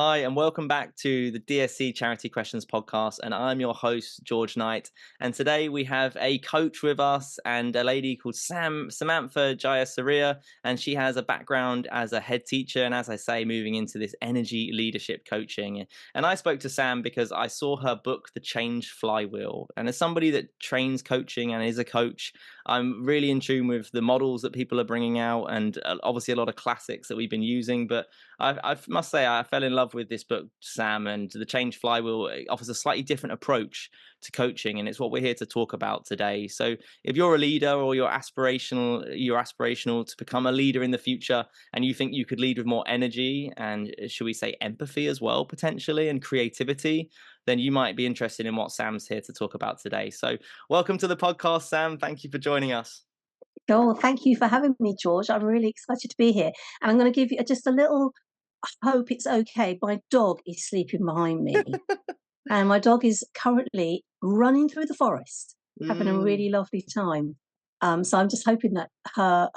Hi, and welcome back to the DSC Charity Questions podcast. And I'm your host, George Knight. And today we have a coach with us and a lady called Samantha Jayasuriya. And she has a background as a head teacher. And as I say, moving into this energy leadership coaching. And I spoke to Sam because I saw her book, The Change Flywheel. And as somebody that trains coaching and is a coach, I'm really in tune with the models that people are bringing out and obviously a lot of classics that we've been using. But I must say, I fell in love with this book, Sam, and the Change Flywheel offers a slightly different approach to coaching, and it's what we're here to talk about today. So, if you're a leader or you're aspirational to become a leader in the future, and you think you could lead with more energy and, should we say, empathy as well, potentially, and creativity, then you might be interested in what Sam's here to talk about today. So, welcome to the podcast, Sam. Thank you for joining us. Oh, thank you for having me, George. I'm really excited to be here. And I'm going to give you just a little, I hope it's okay. My dog is sleeping behind me. And my dog is currently running through the forest, having a really lovely time. So I'm just hoping that her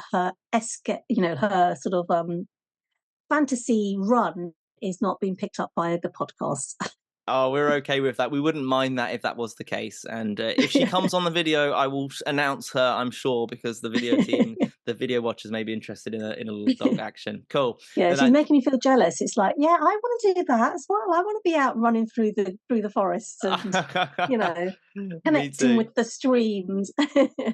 sort of fantasy run is not being picked up by the podcast. Oh, we're okay with that. We wouldn't mind that if that was the case. And if she comes on the video, I will announce her, I'm sure, because the video team, the video watchers may be interested in a little dog action. Cool. Yeah, she's making me feel jealous. It's like, yeah, I want to do that as well. I want to be out running through the forests and, connecting with the streams.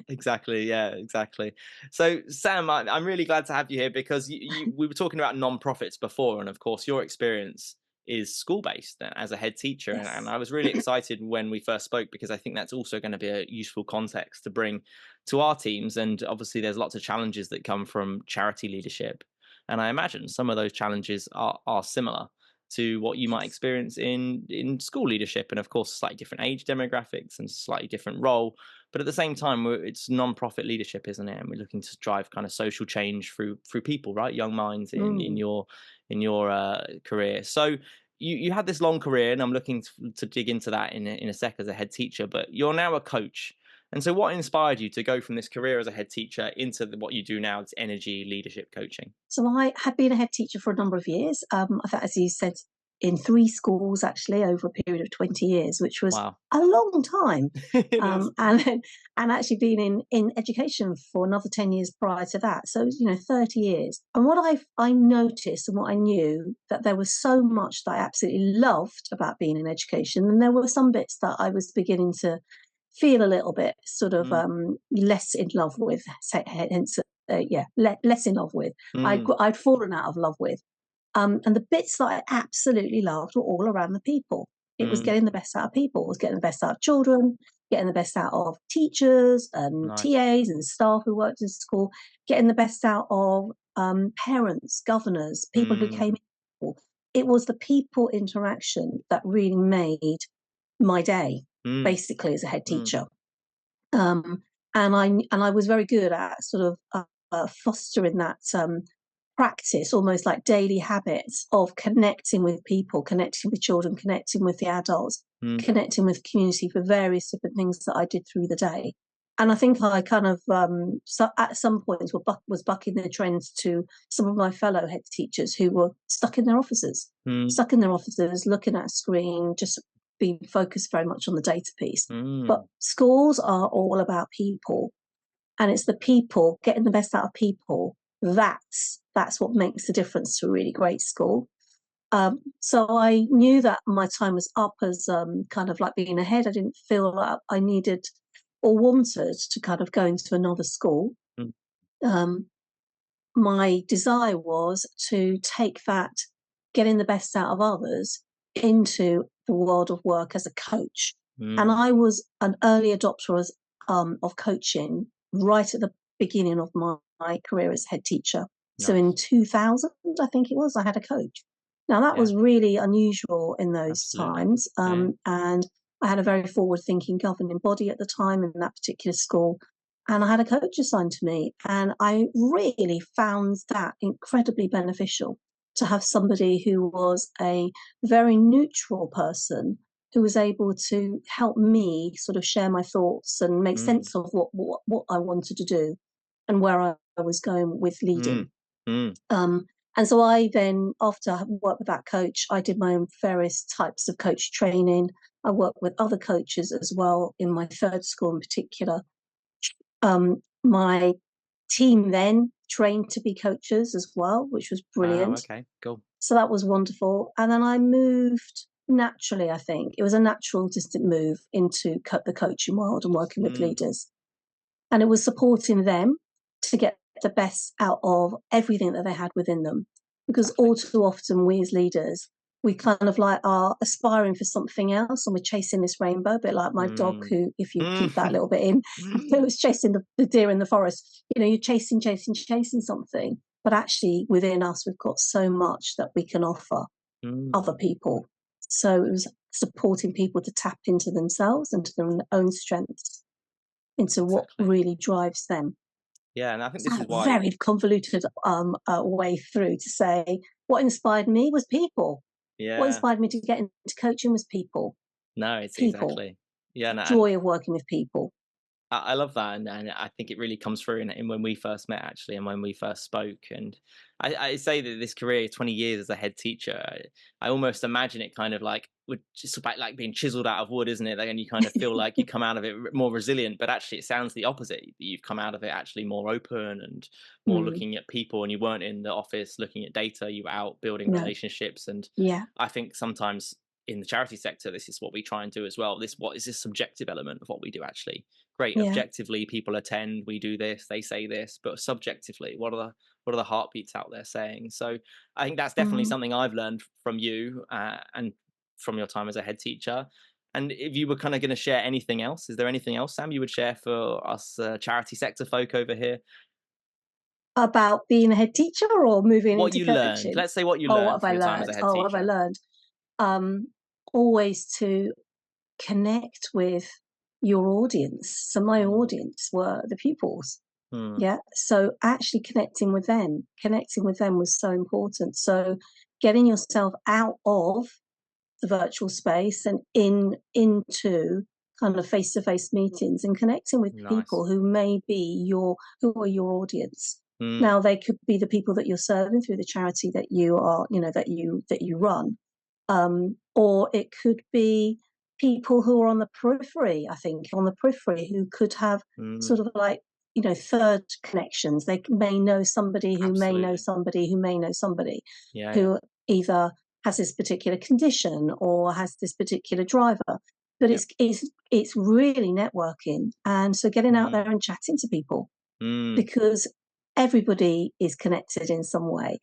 Exactly. Yeah, exactly. So, Sam, I'm really glad to have you here because we were talking about non-profits before. And of course, your experience is school-based as a head teacher. Yes. And I was really excited when we first spoke because I think that's also going to be a useful context to bring to our teams. And obviously, there's lots of challenges that come from charity leadership. And I imagine some of those challenges are similar to what you might experience in school leadership. And of course, slightly different age demographics and slightly different role. But at the same time, it's non-profit leadership, isn't it? And we're looking to drive kind of social change through people, right? Young minds in your career. So you had this long career, and I'm looking to dig into that in a sec as a head teacher. But you're now a coach, and so what inspired you to go from this career as a head teacher into what you do now? It's energy leadership coaching. So I had been a head teacher for a number of years. I thought, as you said, in 3 schools actually over a period of 20 years, which was Wow. a long time. And actually been in education for another 10 years prior to that. So, 30 years. And what I noticed and what I knew, that there was so much that I absolutely loved about being in education. And there were some bits that I was beginning to feel a little bit sort of less in love with, hence, less in love with. I'd fallen out of love with. And the bits that I absolutely loved were all around the people. It was getting the best out of people. It was getting the best out of children, getting the best out of teachers and TAs and staff who worked in school, getting the best out of parents, governors, people who came in. It was the people interaction that really made my day, basically, as a head teacher. And I was very good at sort of fostering that practice, almost like daily habits of connecting with people, connecting with children, connecting with the adults, connecting with community for various different things that I did through the day. And I think I kind of, at some points, was bucking the trends to some of my fellow head teachers who were stuck in their offices, looking at a screen, just being focused very much on the data piece. But schools are all about people, and it's the people, getting the best out of people. That's what makes the difference to a really great school. So I knew that my time was up as kind of like being ahead. I didn't feel like I needed or wanted to kind of go into another school. My desire was to take that, getting the best out of others, into the world of work as a coach. And I was an early adopter of coaching right at the beginning of my career as head teacher. So in 2000, I think it was, I had a coach. Now that was really unusual in those times. And I had a very forward-thinking governing body at the time in that particular school. And I had a coach assigned to me. And I really found that incredibly beneficial, to have somebody who was a very neutral person who was able to help me sort of share my thoughts and make sense of what I wanted to do and where I was going with leading. And so I then, after I worked with that coach, I did my own various types of coach training. I worked with other coaches as well in my third school in particular. My team then trained to be coaches as well, which was Wow. brilliant. Okay. Cool. So that was wonderful. And then I moved naturally, I think. It was a natural, distant move into the coaching world and working with Mm, leaders. And it was supporting them to get the best out of everything that they had within them. Because exactly. all too often, we as leaders, we kind of like are aspiring for something else and we're chasing this rainbow, a bit like my dog, Mm. who, if you keep that a Mm. little bit in, who was chasing the deer in the forest. You know, you're chasing something. But actually, within us, we've got so much that we can offer Mm. other people. So it was supporting people to tap into themselves and to their own strengths, into what Exactly. really drives them. Yeah, and I think It's this a is why. very convoluted way through to say what inspired me was people. What Yeah. inspired me to get into coaching was people. No, it's People. exactly. Yeah, The no, and joy of working with people. I love that, and I think it really comes through in when we first met, actually, and when we first spoke. And I say that this career, 20 years as a head teacher, I almost imagine it kind of like would just about like being chiseled out of wood, isn't it? Like, and you kind of feel like you come out of it more resilient, but actually, it sounds the opposite. You've come out of it actually more open and more Mm, looking at people, and you weren't in the office looking at data. You were out building no. relationships, and Yeah. I think sometimes in the charity sector, this is what we try and do as well. What is this subjective element of what we do actually? Great, Yeah. objectively people attend, we do this, they say this, but subjectively, what are the heartbeats out there saying? So I think that's definitely Mm. something I've learned from you, and from your time as a head teacher. And if you were kind of going to share anything else, is there anything else, Sam, you would share for us charity sector folk over here? About being a head teacher or moving What into you learned, coaching? let's say what you Oh, what learned have from I your time as a learned? head Oh, what have I teacher. learned? Always to connect with your audience. So my Mm, audience were the pupils. mm, Yeah. So actually connecting with them was so important. So getting yourself out of the virtual space and into kind of face-to-face meetings and connecting with nice. people who are your audience. Mm, Now they could be the people that you're serving through the charity that you are, that you run, or it could be people who are on the periphery. I think on the periphery who could have sort mm, of like, third connections. They may know somebody who may know absolutely. somebody who may know somebody Yeah, yeah. who either has this particular condition or has this particular driver. But Yep. it's really networking, and so getting out Mm, there and chatting to people, mm, because everybody is connected in some way.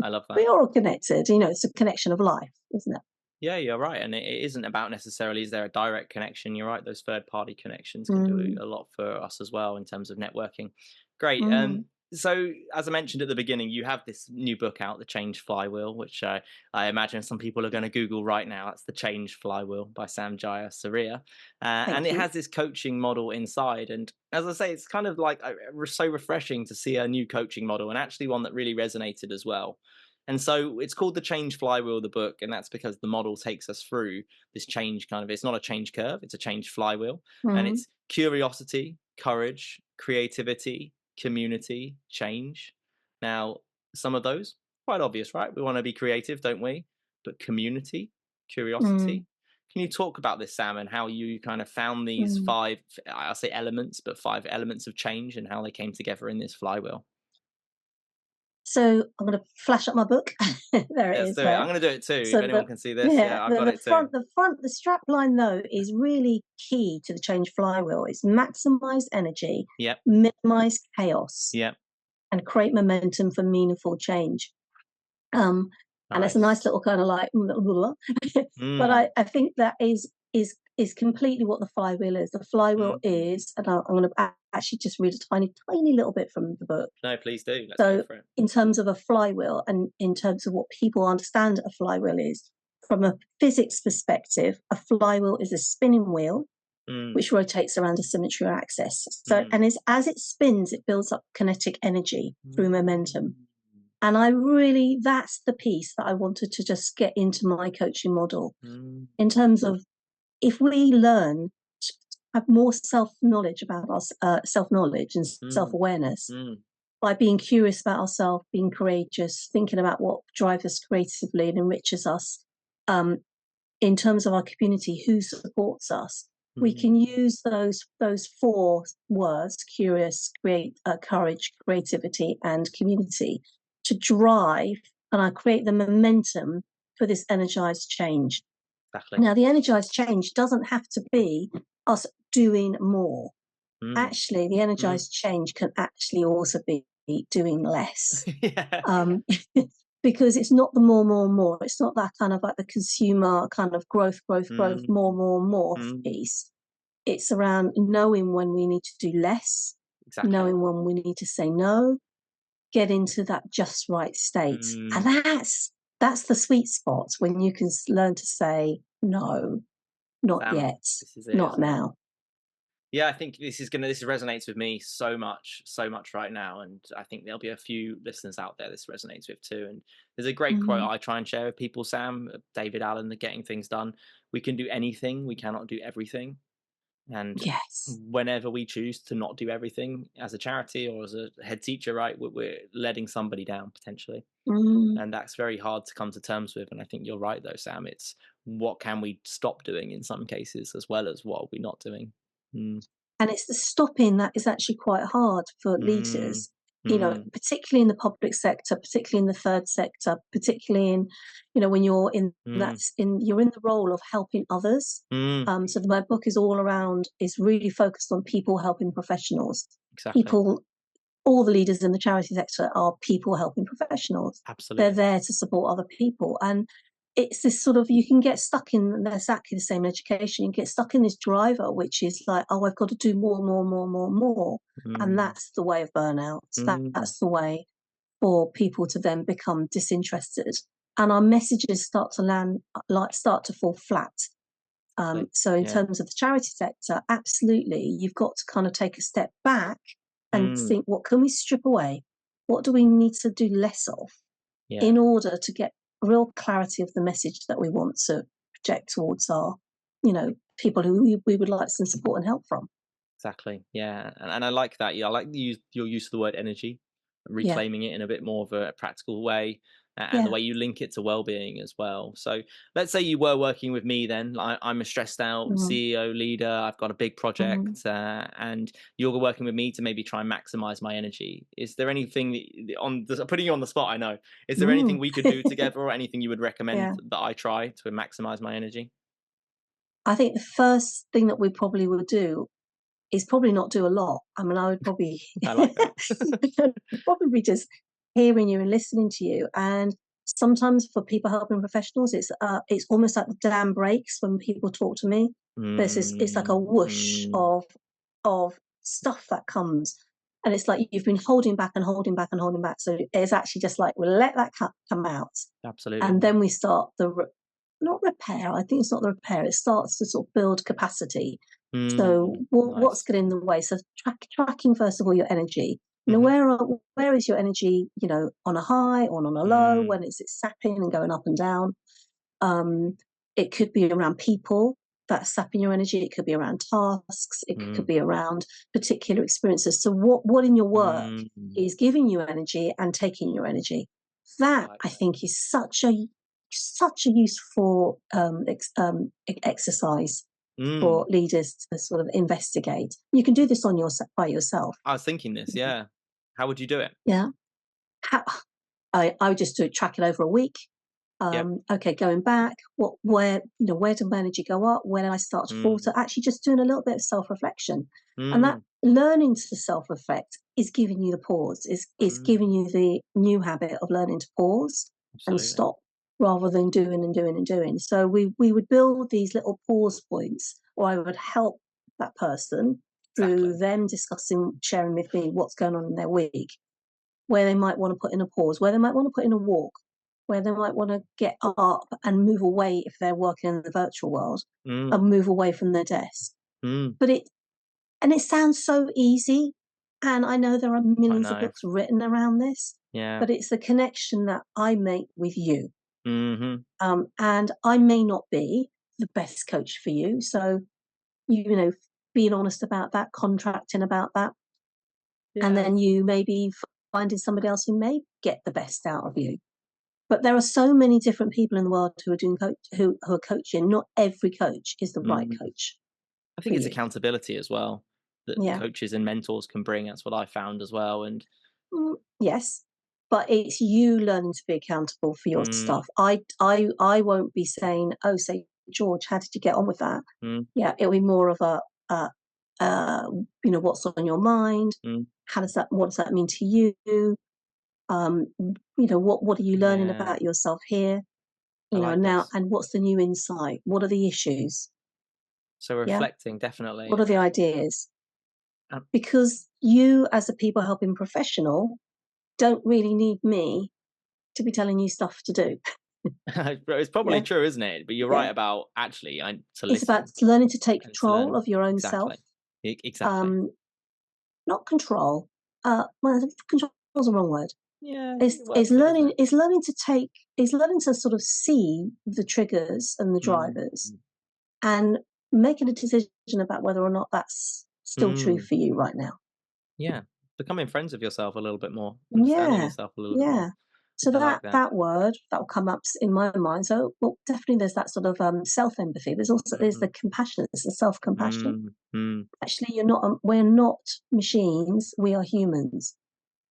I love that. We're all connected. It's a connection of life, isn't it? Yeah, you're right, and it isn't about necessarily is there a direct connection. You're right; those third party connections can do Mm, a lot for us as well in terms of networking. Great. mm. So as I mentioned at the beginning, you have this new book out, The Change Flywheel, which I imagine some people are going to Google right now. That's The Change Flywheel by Sam Jayasuriya, and Thank it you. has this coaching model inside. And as I say, it's kind of like so refreshing to see a new coaching model, and actually one that really resonated as well. And so it's called The Change Flywheel, the book, and that's because the model takes us through this change kind of, it's not a change curve, it's a change flywheel. And Mm, it's curiosity, courage, creativity, community, change. Now, some of those, quite obvious, right? We want to be creative, don't we? But community, mm, curiosity. Can you talk about this, Sam, and how you kind of found these mm. five, I'll say elements, but five elements of change and how they came together in this flywheel? So I'm going to flash up my book. There it Let's is do it. I'm there. going to do it too. If So anyone can see this, yeah, I've got it too. the strap line though is really key to the change flywheel. It's maximize energy, Yep, minimize chaos, yep. and create momentum for meaningful change. Um, and it's a nice Nice. little kind of like, but Mm, I think that is completely what the flywheel is. The flywheel mm. is, and I'm going to actually just read a tiny little bit from the book. No, please do. Let's go So, for it. in terms of a flywheel, and in terms of what people understand a flywheel is, from a physics perspective, a flywheel is a spinning wheel Mm, which rotates around a symmetry axis. So, mm, and as it spins, it builds up kinetic energy through momentum. mm, And I really, that's the piece that I wanted to just get into my coaching model, mm, in terms of, if we learn to have more self knowledge about us, self knowledge and self mm, awareness, mm. by being curious about ourselves, being courageous, thinking about what drives us creatively and enriches us, in terms of our community, who supports us, we can use those four words: curious, courage, creativity, and community, to drive and create the momentum for this energized change. Exactly. Now, the energized change doesn't have to be us doing more. Actually, the energized change can actually also be doing less. Yeah. Because it's not the more. It's not that kind of like the consumer kind of growth, more piece. It's around knowing when we need to do less, Exactly. knowing when we need to say no, get into that just right state. And that's the sweet spot, when you can learn to say no, not yet, This is it, not isn't it? now. Yeah, I think this resonates with me so much right now, and I think there'll be a few listeners out there this resonates with too. And there's a great quote I try and share with people, Sam, David Allen, the Getting Things Done. We can do anything, we cannot do everything. And Yes. whenever we choose to not do everything as a charity or as a head teacher, right, we're letting somebody down potentially. And that's very hard to come to terms with. And I think you're right though, Sam. It's what can we stop doing in some cases, as well as what are we not doing. And it's the stopping that is actually quite hard for leaders, particularly in the public sector, particularly in the third sector, particularly in, when you're you're in the role of helping others. So my book is really focused on people helping professionals. Exactly. All the leaders in the charity sector are people helping professionals. Absolutely. They're there to support other people. And it's this sort of, you can get stuck in exactly the same education. You get stuck in this driver, which is like, oh, I've got to do more. And that's the way of burnout. That's the way for people to then become disinterested. And our messages start to fall flat. So in terms of the charity sector, absolutely, you've got to kind of take a step back and think, what can we strip away? What do we need to do less of in order to get real clarity of the message that we want to project towards our, people who we would like some support and help from? Exactly. Yeah. And I like that. Yeah, I like your use of the word energy, reclaiming it in a bit more of a practical way, and the way you link it to well-being as well. So let's say you were working with me then. I'm a stressed out CEO leader. I've got a big project, and you're working with me to maybe try and maximize my energy. Is there anything putting you on the spot? I know. Is there anything we could do together, or anything you would recommend that I try to maximize my energy? I think the first thing that we probably would do is probably not do a lot. I mean, I would probably I like that. probably just hearing you and listening to you. And sometimes for people helping professionals, it's almost like the dam breaks when people talk to me. It's like a whoosh of stuff that comes, and it's like you've been holding back and holding back and holding back. So it's actually just like, we'll let that come out, Absolutely. and then we start not repair. I think it's not the repair. It starts to sort of build capacity. So what's getting in the way? So tracking first of all your energy. Where is your energy? On a high or on a low? When is it sapping and going up and down? It could be around people that's sapping your energy. It could be around tasks. It could be around particular experiences. So what in your work is giving you energy and taking your energy? That I think is such a useful exercise for leaders to sort of investigate. You can do this by yourself. I was thinking this, yeah. How would you do it? Yeah. I would just track it over a week. Okay, going back, where did my energy go up? Where did I start to falter? Actually, just doing a little bit of self-reflection, and that learning to self-reflect is giving you the pause. Is giving you the new habit of learning to pause and stop, rather than doing and doing and doing. So we would build these little pause points, or I would help that person through them sharing with me what's going on in their week, where they might want to put in a pause, where they might want to put in a walk, where they might want to get up and move away if they're working in the virtual world, and move away from their desk. But it sounds so easy, and I know there are millions of books written around this, but it's the connection that I make with you. And I may not be the best coach for you, so being honest about that, contracting about that, and then you maybe finding somebody else who may get the best out of you. But there are so many different people in the world who are doing who are coaching. Not every coach is the right Mm. coach I for think it's you. accountability as well that Yeah. coaches and mentors can bring. That's what I found as well. And Yes, but it's you learning to be accountable for your mm, stuff. I won't be saying, "Oh, say, George, how did you get on with that?" mm, Yeah, it'll be more of a, uh, what's on your mind? mm, What does that mean to you? What are you learning yeah, about yourself here? I like Now, this. and what's the new insight? What are the issues? So Yeah, reflecting, what definitely. are the ideas? Um, Because you, as a people helping professional, don't really need me to be telling you stuff to do. it's probably Yeah, true, isn't it? But you're yeah. right about actually to It's about listen learning to take and to control learn. of your own self. Exactly. Exactly. Um, Not control. Well, control is the wrong word. Yeah, Is it is works, doesn't learning it? is learning to take is learning to sort of see the triggers and the Mm, drivers and making a decision about whether or not that's still true mm, for you right now. yeah. Becoming friends with yourself a little bit more, understanding Yeah, yourself a little bit more. yeah. So I like that. that word that will come up in my mind. So, well, definitely there's that sort of self empathy. There's the Mm, compassion. There's the self compassion. mm, mm. Actually, we're not machines. We are humans.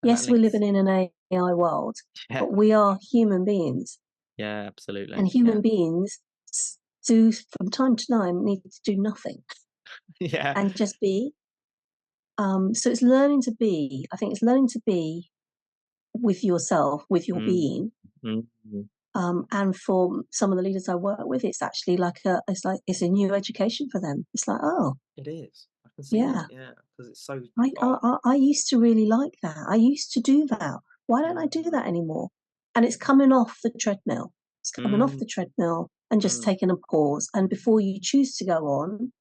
And that Yes, we're links. living in an AI world, Yeah, but we are human beings, yeah, absolutely. and Yeah, human beings do from time to time need to do nothing yeah. and just be. So it's learning to be. I think it's learning to be with yourself, with your Mm, being. mm, mm. And for some of the leaders I work with, it's actually it's a new education for them. It's like, oh It is. I can see that. yeah, Yeah, because it's so. I, Oh, I I used to really like that. I used to do that. Why don't I do mm, that anymore? And it's coming off the treadmill. It's coming off mm, the treadmill and just mm. taking a pause. And before you choose to go on,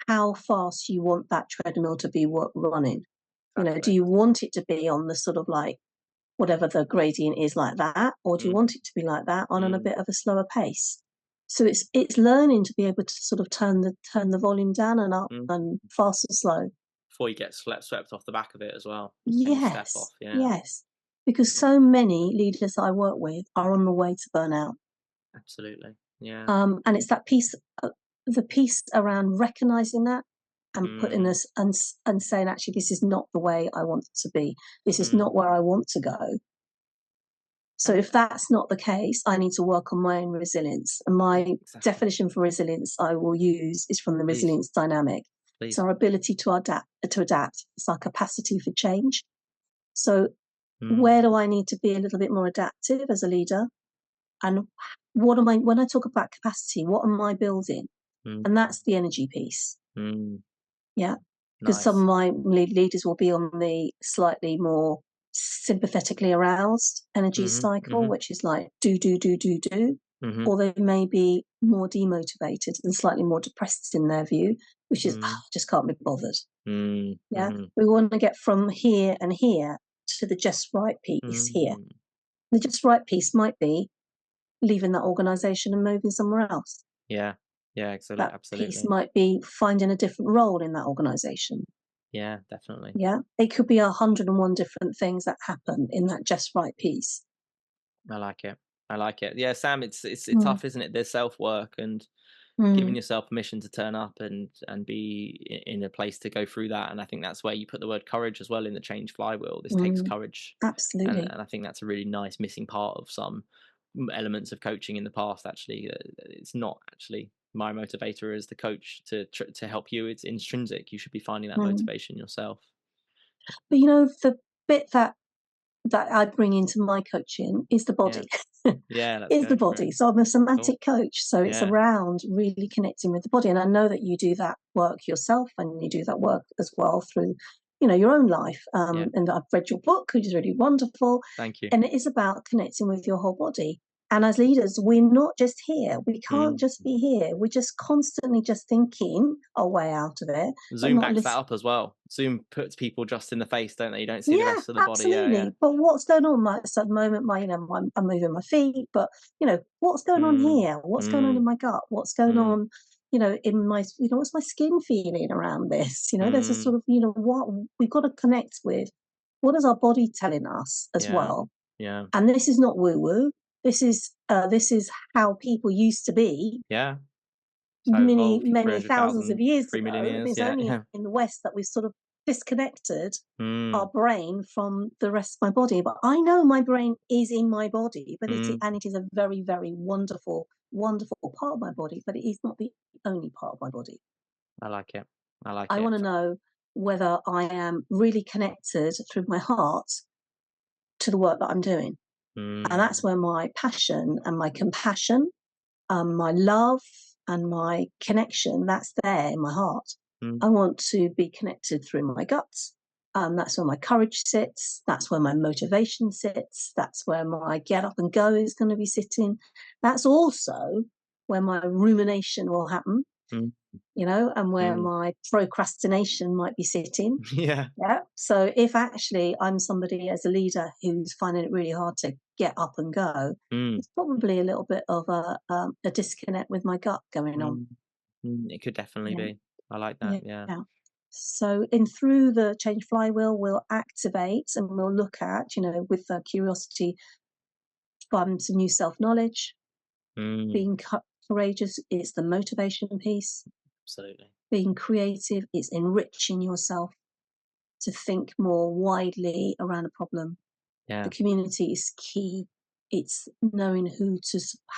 how fast you want that treadmill to be running. Do Exactly. you want it to be on the sort of like whatever the gradient is like that, or do you Mm, want it to be like that on a mm, bit of a slower pace? So it's learning to be able to sort of turn the volume down and up mm. and fast or slow. Before you get swept off the back of it as well. Take a step Yes, off. Yeah, yes. Because so many leaders I work with are on the way to burnout. absolutely. Yeah. And it's that piece, the piece around recognizing that and putting Mm, us and saying, actually, this is not the way I want it to be. This is mm. not where I want to go. So And if that's not the case, I need to work on my own resilience. And my exactly. definition for resilience I will use is from the Please, resilience dynamic. It's please. our ability to adapt. It's our capacity for change. So where Mm, do I need to be a little bit more adaptive as a leader? And what am I, when I talk about capacity, what am I building? mm, And that's the energy piece. mm. Yeah. Because some of Nice. my leaders will be on the slightly more sympathetically aroused energy Mhm, cycle, mhm, which is like do, do, do, do, do. mhm, Or they may be more demotivated and slightly more depressed in their view, which is, mm, just can't be bothered. mm, Yeah. mhm, We want to get from here and here to the just right piece here. mm. The just right piece might be leaving that organization and moving somewhere else. Yeah, yeah, That piece absolutely. might be finding a different role in that organization. Yeah, definitely. Yeah. It could be 101 different things that happen in that just right piece. I like it. I like it. Yeah, Sam, it's Mm, tough, isn't it? There's self-work and giving mm, yourself permission to turn up and be in a place to go through that. And I think that's where you put the word courage as well in the change flywheel. This takes mm, courage, absolutely. and I think that's a really nice missing part of some elements of coaching in the past. Actually, it's not actually my motivator as the coach to help you. It's intrinsic. You should be finding that Mm. motivation yourself. But the bit that I bring into my coaching is the Yeah, body. yeah. Let's Is the go for it. body. So I'm a Cool. somatic coach. So it's Yeah, around really connecting with the body. And I know that you do that work yourself and you do that work as well through, your own life. yeah. And I've read your book, which is really wonderful. Thank you. And it is about connecting with your whole body. And as leaders, we're not just here. We can't Mm. just be here. We're just constantly just thinking our way out of it, but Zoom not backs that listening. up as well. Zoom puts people just in the face, don't they? You don't see the Yeah, rest of the body. Yeah, yeah. absolutely. But what's going on? So at the moment, I'm moving my feet, but what's going on Mm, here? What's going on in mm, my gut? What's going mm, on? In my, what's my skin feeling around this? There's a mm. sort of, what we've got to connect with. what is our body telling us as Yeah. well? Yeah. And this is not woo woo. This is how people used to be Yeah. So many, evolved for many thousands of 300,000, years 3 million ago. And years. it's Yeah. only Yeah. in the West that we've sort of disconnected our Mm, brain from the rest of my body. But I know my brain is in my body, but mm. it is a very, very wonderful, wonderful part of my body, but it is not the only part of my body. I like it. I like I it. want to know whether I am really connected through my heart to the work that I'm doing. And Mm, that's where my passion and my compassion, my love and my connection, that's there in my heart. mm, I want to be connected through my guts. That's where my courage sits. That's where my motivation sits. That's where my get up and go is going to be sitting. That's also where my rumination will happen, mm, and where mm. my procrastination might be sitting. Yeah. Yeah. So if actually I'm somebody as a leader who's finding it really hard to get up and go, Mm, it's probably a little bit of a disconnect with my gut going on. mm, it could definitely Yeah. be. I like that. Yeah. Yeah. Yeah. So in through the change flywheel, we'll activate and we'll look at, with curiosity, some new self knowledge, Mm, being courageous. It's the motivation piece. absolutely. Being creative. It's enriching yourself to think more widely around a problem. Yeah. The community is key. It's knowing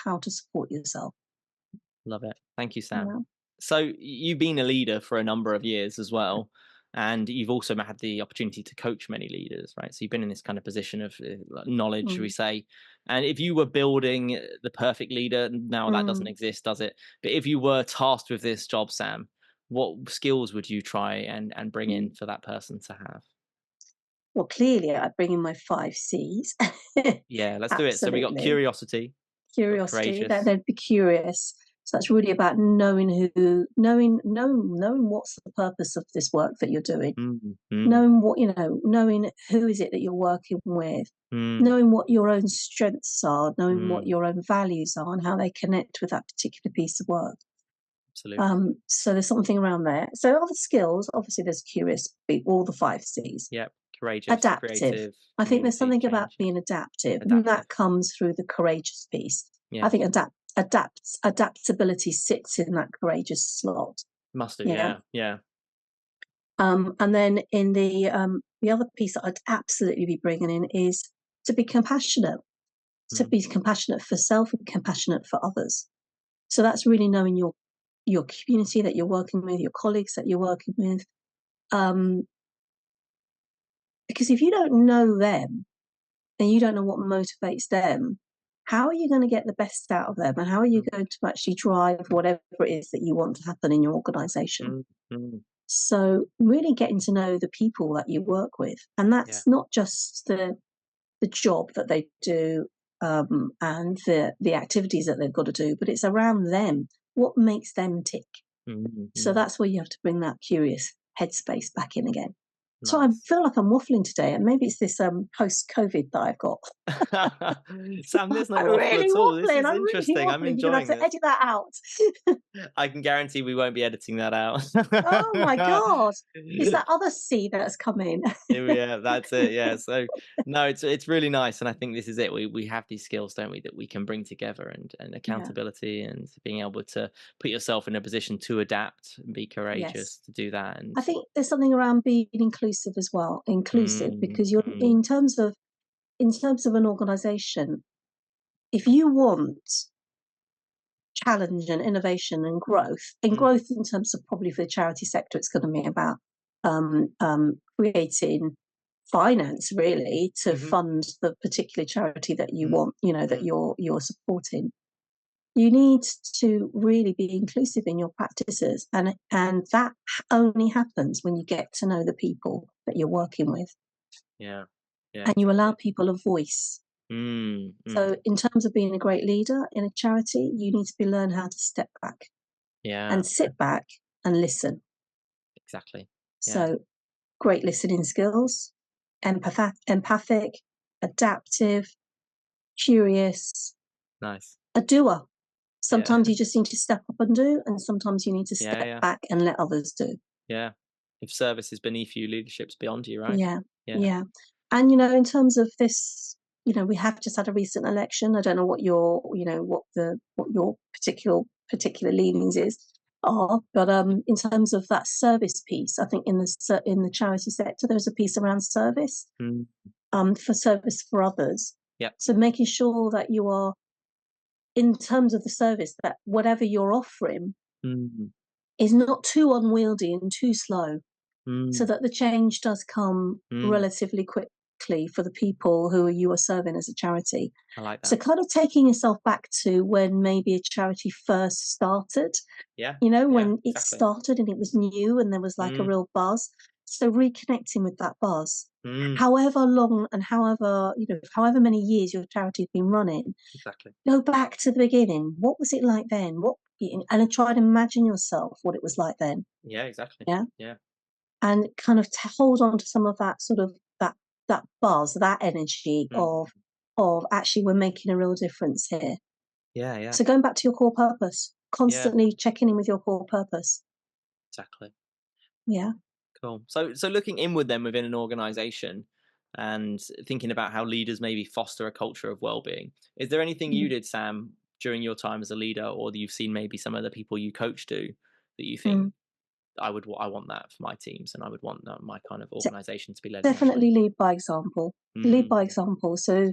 how to support yourself. Love it. Thank you, You Sam. know? So you've been a leader for a number of years as well, and you've also had the opportunity to coach many leaders, right? So you've been in this kind of position of knowledge, should we Mm. say? And if you were building the perfect leader, now that doesn't Mm. exist, does it? But if you were tasked with this job, Sam, what skills would you try and bring Mm. in for that person to have? Well, clearly, I bring in my 5 C's. Yeah, let's do it. So we got Absolutely. curiosity, got Curiosity, that courageous. they'd be curious. So that's really about knowing what's the purpose of this work that you're doing, Mm, mm, knowing who is it that you're working with, mm, knowing what your own strengths are, knowing what mm, your own values are, and how they connect with that particular piece of work. absolutely. So there's something around there. So other skills, obviously, there's curious, all the 5 C's. Yep. Courageous, Adaptive. creative, I think there's community, something about change. Yeah. being adaptive, and Adaptive. that comes through the courageous piece. I Yeah. think adaptability sits in that courageous slot. Must do. Yeah. Yeah. Yeah. And then in the other piece that I'd absolutely be bringing in is to Mm, be compassionate for self and compassionate for others. So that's really knowing your community that you're working with, your colleagues that you're working with. Because if you don't know them and you don't know what motivates them, how are you going to get the best out of them? And how are you mm, going to actually drive whatever it is that you want to happen in your organization? mm, mm. So really getting to know the people that you work with. And Yeah. that's not just the job that they do, and the activities that they've got to do, but it's around them. What makes them tick? Mm, So mm. that's where you have to bring that curious headspace back in again. So I Nice. feel like I'm waffling today, and maybe it's this post-COVID that I've got. Sam, there's no I'm waffle really at all. This waffling. is I'm really interesting. I'm waffling. You're gonna have enjoying to this. edit that out. I can guarantee we won't be editing that out. Oh my god! It's that other C that's come in. Yeah, that's it. Yeah. So no, it's really nice, and I think this is it. We have these skills, don't we, that we can bring together, and Yeah. accountability, and being able to put yourself in a position to adapt and be Yes. courageous to do that. And I think there's something around being inclusive as well. Inclusive mm, because you're mm, in terms of an organization, if you want challenge and innovation and growth, and mm, growth in terms of probably for the charity sector, it's going to be about creating finance really to mhm, fund the particular charity that you mm, want, that mm, you're supporting. You need to really be inclusive in your practices, and that only happens when you get to know the people that you're working with, yeah, yeah, and you allow exactly. people a voice. Mm, So, mm, in terms of being a great leader in a charity, you need to learn how to step back yeah, and sit back and listen. exactly. Yeah, So, great listening skills, empathic, adaptive, curious, nice. a doer. Yeah, Sometimes you just need to step up and do, and sometimes you need to yeah, step yeah, back and let others do. yeah. If service is beneath you, leadership's beyond you, right? Yeah. Yeah. And, in terms of this, we have just had a recent election. I don't know what your, what your particular leanings are, but in terms of that service piece, I think in the charity sector, there's a piece around service, Mm. for service for others. Yep. So making sure that you are, in terms of the service, that whatever you're offering Mm. is not too unwieldy and too slow, so Mm. that the change does come Mm. relatively quickly for the people who you are serving as a charity. I like So that. kind of taking yourself back to when maybe a charity first started, Yeah. Yeah. when it Exactly. started and it was new and there was like a Mm. real buzz. So reconnecting with that buzz. Mm. However long and however many years your charity's been running, Exactly. go back to the beginning. What was it like then? And then try and imagine yourself what it was like then. Yeah. Exactly. Yeah. Yeah. And kind of hold on to some of that sort of that buzz, that energy Mm. of actually we're making a real difference here. Yeah. Yeah. So going back to your core purpose, Yeah. constantly checking in with your core purpose. Exactly. Yeah. Cool. So looking inward then within an organization and thinking about how leaders maybe foster a culture of well-being. Is there anything you Mm. did, Sam, during your time as a leader, or that you've seen maybe some of the people you coach do that you think Mm. I want that for my teams, and I would want my kind of De- organization to be led in this way? Definitely lead by example. Lead by Mm. example. So,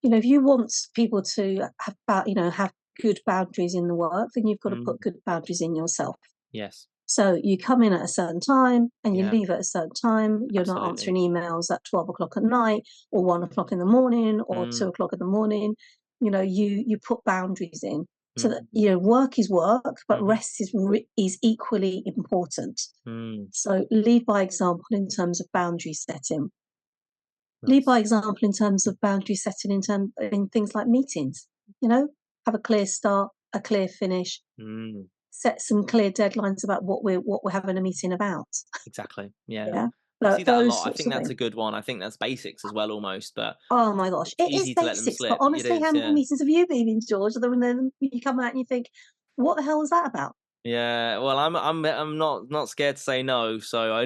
if you want people to have good boundaries in the work, then you've got to Mm. put good boundaries in yourself. Yes. So you come in at a certain time and you Yeah. leave at a certain time. You're not Absolutely. answering emails at 12 o'clock at night or 1 o'clock in the morning or Mm. 2 o'clock in the morning. You put boundaries in so that, Mm. work is work, but Mm-hmm. rest is equally important. Mm. So lead by example in terms of boundary setting. Lead by Nice. example in terms of boundary setting in things like meetings. Have a clear start, a clear finish, Mm. set some clear deadlines about what we're having a meeting about. Exactly. Yeah. Yeah, I see that a those lot. I sorts think of that's a things. good one. I think that's basics as well, almost, but Oh my gosh, it's it is easy to let them basics, but slip. It honestly, is, how many yeah. meetings have you been in, George? And then you come out and you think, what the hell was that about? Yeah, well, I'm not scared to say no. So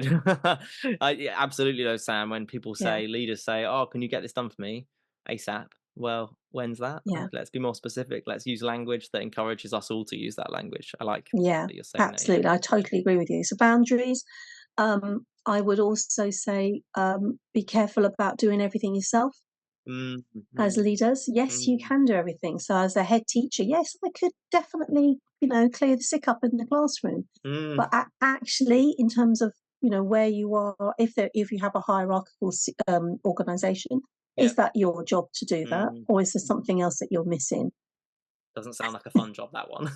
yeah, absolutely though, Sam. When people Yeah, say leaders say, "Oh, can you get this done for me ASAP?" Well, when's that? yeah, Let's be more specific. Let's use language that encourages us all to use that language. I like yeah, that you're saying that. Yeah. absolutely. I totally agree with you. So boundaries. I would also say, be careful about doing everything yourself. Mm, As mm, leaders, yes, you mm, can do everything. So as a head teacher, yes, I could definitely, clear the sick up in the classroom. mm, But actually, in terms of, where you are, if you have a hierarchical organization, yeah. is that your job to do that, Mm. or is there something else that you're missing? Doesn't sound like a fun job, that one.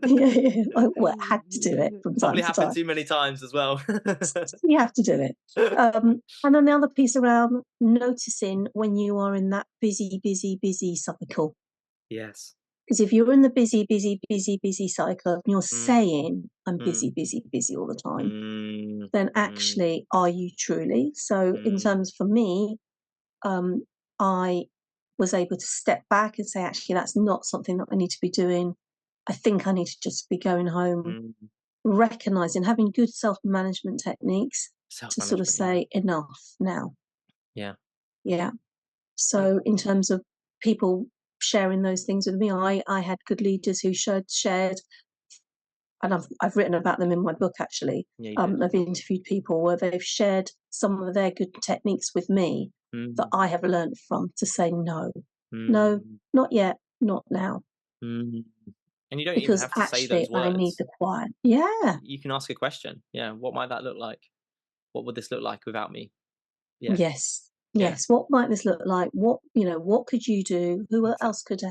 Yeah, yeah. Well, I had to do it from time Probably to happened time. too many times as well. You have to do it. And then the other piece around noticing when you are in that busy, busy, busy cycle. Yes. Because if you're in the busy, busy, busy, busy cycle and you're Mm, saying, I'm mm, busy, busy, busy all the time, mm, then mm, actually, are you truly? So, in mm, terms for me, um, I was able to step back and say, actually, that's not something that I need to be doing. I think I need to just be going home, mm. recognizing, having good self management techniques to sort of Self-management, yeah. say, enough now. Yeah. Yeah. Mm, So, in terms of people sharing those things with me, I had good leaders who shared, and I've written about them in my book actually. yeah, you did. I've interviewed people where they've shared some of their good techniques with me that Mm, I have learned from to say no, no, mm, not yet, not now, mm. And you don't even because have to say actually those I need words. the quiet. Yeah, You can ask a question. Yeah. What might that look like? What would this look like without me? Yeah. yes, Yeah. yes. What might this look like? What could you do? Exactly.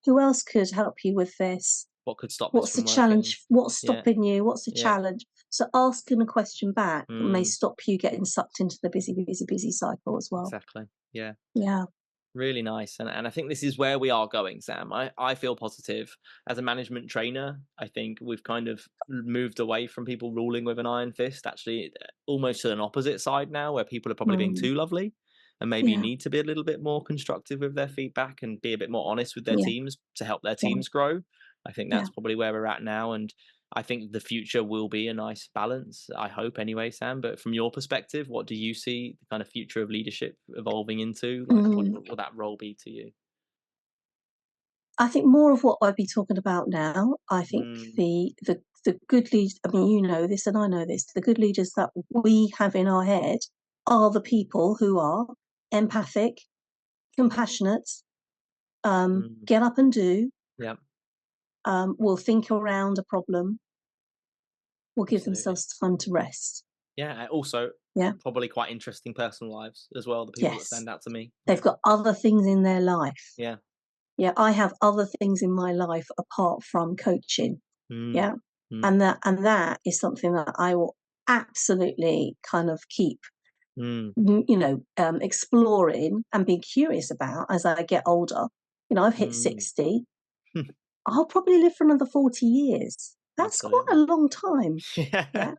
Who else could help you with this? What could stop this What's the from working? challenge? What's Yeah. stopping you? What's the Yeah. challenge? So asking a question back may Mm, stop you getting sucked into the busy, busy, busy cycle as well. exactly. Yeah. Yeah. Really nice. And I think this is where we are going, Sam. I feel positive. As a management trainer, I think we've kind of moved away from people ruling with an iron fist, actually, almost to an opposite side now, where people are probably being Mm. too lovely and maybe Yeah. need to be a little bit more constructive with their feedback and be a bit more honest with their Yeah. teams to help their Yeah. teams grow. I think Yeah. that's probably where we're at now. And I think the future will be a nice balance. I hope anyway, Sam. But from your perspective, what do you see the kind of future of leadership evolving into? Like, Mm. what will that role be to you? I think more of what I'd be talking about now. I think Mm, the good leaders. I mean, you know this, and I know this. The good leaders that we have in our head are the people who are empathic, compassionate, mm, get up and do, yeah, will think around a problem, will give absolutely. themselves time to rest. Yeah, also Yeah. probably quite interesting personal lives as well. The people that Yes. stand out to me. They've Yeah, got other things in their life. yeah. Yeah. I have other things in my life apart from coaching. Mm, Yeah. mm, And that is something that I will absolutely kind of keep, mm, exploring and being curious about as I get older. I've hit mm. 60. I'll probably live for another 40 years. That's quite a Absolutely. long time. Yeah. Yeah.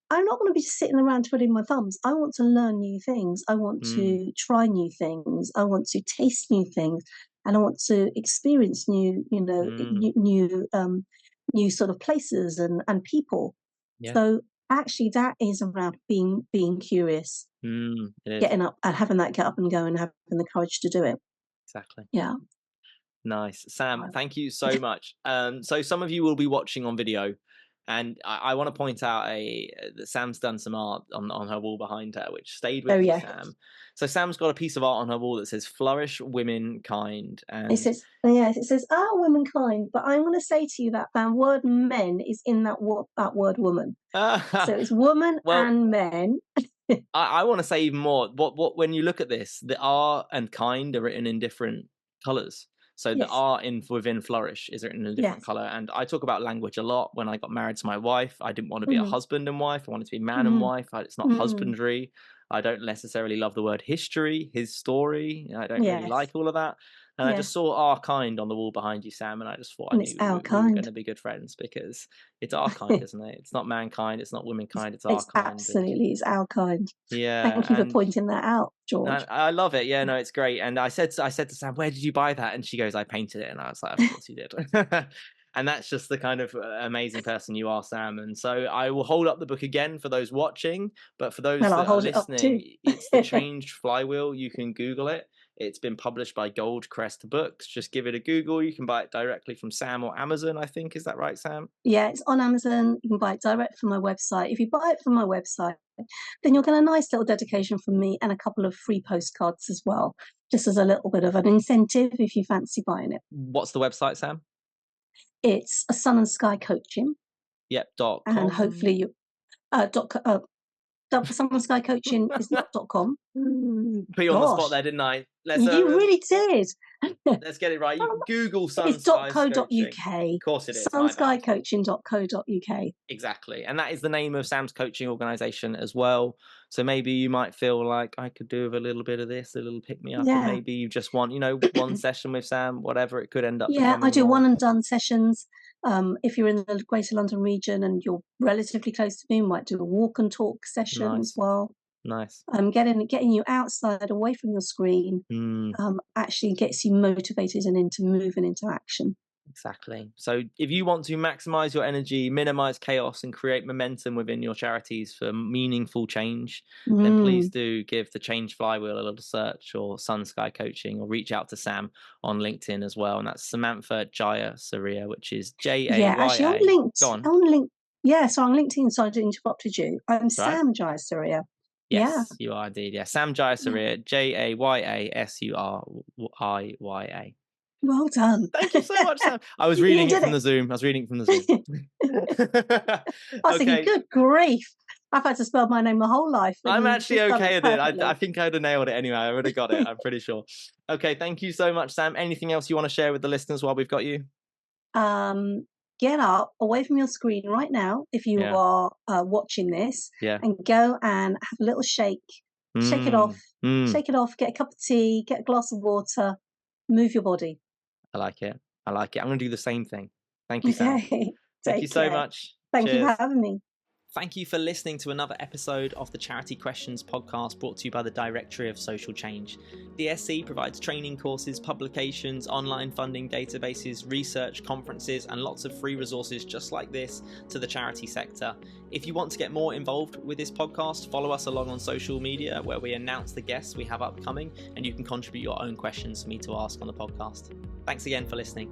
I'm not going to be sitting around twiddling my thumbs. I want to learn new things. I want Mm, to try new things. I want to taste new things, and I want to experience mm, new sort of places and people. yeah. So actually, that is around being curious, It is. getting up and having that get up and go, and having the courage to do it. Exactly. Yeah. Nice. Sam, Wow. thank you so much. So some of you will be watching on video, and I want to point out that Sam's done some art on her wall behind her, which stayed Oh with me, yeah. Sam. So Sam's got a piece of art on her wall that says "Flourish, Womenkind," It and says, yes, it says, womankind. But I'm going to say to you that the word men is in that word woman. So it's woman well, and men. I want to say even more. What when you look at this, the R and kind are written in different colors. So the Yes. R in within flourish is written in a different Yes. color. And I talk about language a lot. When I got married to my wife, I didn't want to be a Mm, husband and wife. I wanted to be man and mm, wife. It's not mm. husbandry. I don't necessarily love the word history, his story. I don't really like Yes. all of that. And I just Yes. saw our kind on the wall behind you, Sam, and I just thought I And it's knew our we were going kind. to be good friends because it's our kind, isn't it? It's not mankind, it's not womankind, it's our It's kind. And absolutely, it's our kind. yeah, Thank you for pointing that out, and George. I love it. Yeah, no, it's great. And I said to Sam, "Where did you buy that?" And she goes, "I painted it." And I was like, "Of course you did." And that's just the kind of amazing person you are, Sam. And so I will hold up the book again for those watching, but for those Well, I'll that are hold it up too. listening, it's the Change Flywheel. You can Google it. It's been published by Goldcrest Books. Just give it a Google. You can buy it directly from Sam or Amazon, I think. Is that right, Sam? Yeah, it's on Amazon. You can buy it direct from my website. If you buy it from my website, then you'll get a nice little dedication from me and a couple of free postcards as well, just as a little bit of an incentive if you fancy buying it. What's the website, Sam? It's a Sun and Sky Coaching, Yep, dot and com. hopefully you Sun and Sky Coaching is not .com. Put you on the spot Gosh, there, didn't I? you really did. Let's get it right. You can Google Sun It's Skies .co.uk. Coaching. Of course it is. My bad. sunskycoaching.co.uk. Exactly. And that is the name of Sam's coaching organization as well. So maybe you might feel like I could do with a little bit of this, a little pick me up, or Yeah. maybe you just want, one session with Sam, whatever it could end up Yeah, I becoming do more. one and done sessions. If you're in the Greater London region and you're relatively close to me, we might do a walk and talk session as Nice. well. Nice. Getting you outside, away from your screen, Mm. actually gets you motivated and into moving into action. Exactly. So if you want to maximize your energy, minimize chaos, and create momentum within your charities for meaningful change, then please Mm. do give the Change Flywheel a little search or Sun Sky Coaching or reach out to Sam on LinkedIn as well. And that's Samantha Jayasuriya, which is J A Yeah, Y actually A. Go on. Yeah, so on LinkedIn, so I interrupted you. I'm That's right. Sam Jayasuriya. Yeah, Yes, you are indeed. Yeah. Sam yeah. Jayasuriya, Jayasuriya. Well done. Thank you so much, Sam. I was You reading it did from it. the Zoom. I was reading it from the Zoom. I was thinking, Okay. good grief. I've had to spell my name my whole life, and I'm you've actually just done it okay with it. I perfectly. think I'd have nailed it anyway. I would have got it. I'm pretty sure. Okay, thank you so much, Sam. Anything else you want to share with the listeners while we've got you? um, get up away from your screen right now if you Yeah, are watching this, yeah. and go and have a little shake. Mm, mm. Shake it off, get a cup of tea, get a glass of water, move your body. I like it. I like it. I'm going to do the same thing. Thank you, Sam. Okay, Thank you take so care. much. Thank you for Cheers. having me. Thank you for listening to another episode of the Charity Questions podcast brought to you by the Directory of Social Change. DSC provides training courses, publications, online funding databases, research, conferences, and lots of free resources just like this to the charity sector. If you want to get more involved with this podcast, follow us along on social media where we announce the guests we have upcoming, and you can contribute your own questions for me to ask on the podcast. Thanks again for listening.